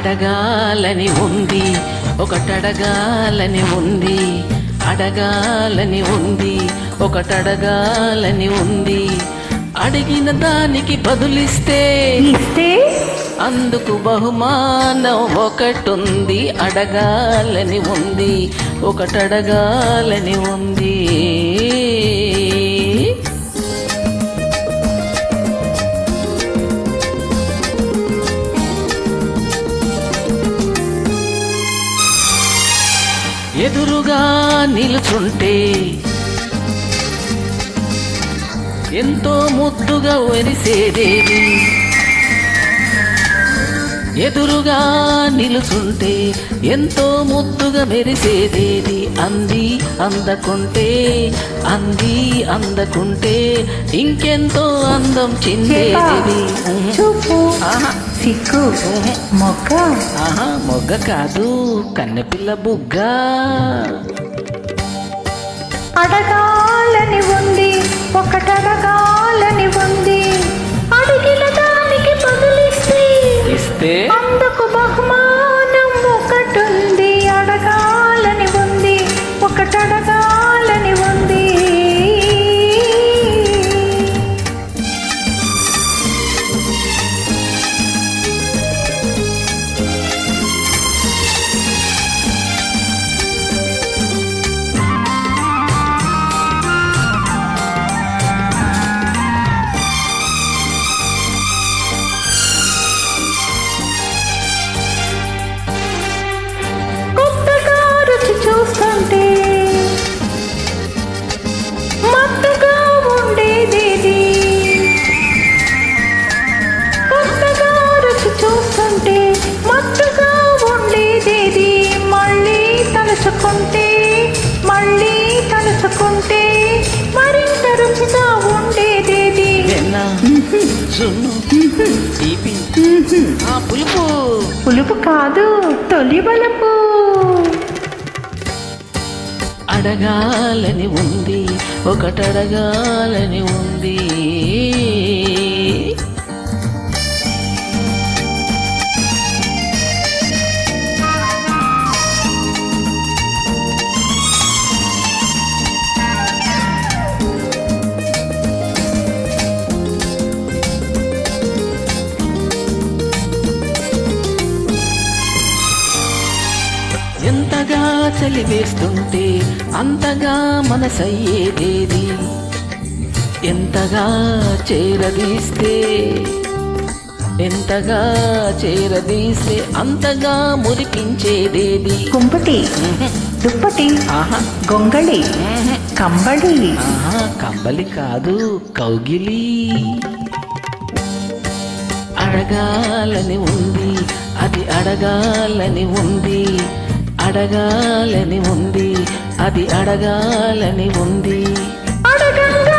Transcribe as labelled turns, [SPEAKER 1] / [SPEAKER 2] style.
[SPEAKER 1] అడగాలని ఉంది, ఒకటడగాలని ఉంది, అడగాలని ఉంది, ఒకటడగాలని ఉంది. అడిగిన దానికి బదులిస్తే అందుకు బహుమానం ఒకటుంది. అడగాలని ఉంది, ఒకటడగాలని ఉంది. ఎదురుగా నిలుచుంటే ఎంతో ముద్దుగా వెరిసేదేది. ఎదురుగా నిలుచుంటే ఎంతో ముద్దుగా మెరిసేదేది. అంది అందకుంటే, అంది అందకుంటే ఇంకెంతో అందం చిందేది.
[SPEAKER 2] సిగ్గు మొగ్గ,
[SPEAKER 1] మొగ్గ కాదు, కన్నెపిల్ల బుగ్గ.
[SPEAKER 2] అడగాలని ఉంది, ఒకటడగాలని ఉంది. అడిగిన దానికి బదులిస్తే అందుకు బహుమానం ఒకటుంది. అడగాలని ఉంది, ఒకటడగాలని ఉంది. చూస్తుంటే మత్తుగా ఉండేదేది. కొత్తగా రుచి చూస్తుంటే మత్తుగా ఉండేదేది. మళ్ళీ తలుచుకుంటే, మళ్ళీ తలుచుకుంటే మరింత రుచిగా ఉండేదేది.
[SPEAKER 1] పులుపు
[SPEAKER 2] పులుపు కాదు, తొలి బలపు.
[SPEAKER 1] అడగాలని ఉంది, ఒకటడగాలని ఉంది. ఎంతగా చలివేస్తుంటే అంతగా మనసయ్యేదేది. ఎంతగా చేరదీస్తే, ఎంతగా చేరదీస్తే అంతగా మురిపించేదేది.
[SPEAKER 2] కుంపటి, దుప్పటి, గొంగళి, కంబళి.
[SPEAKER 1] కంబలి కాదు, కౌగిలి. అడగాలని ఉంది, అది అడగాలని ఉంది. అడగాలని ఉంది, అది అడగాలని ఉంది.
[SPEAKER 2] అడగంగా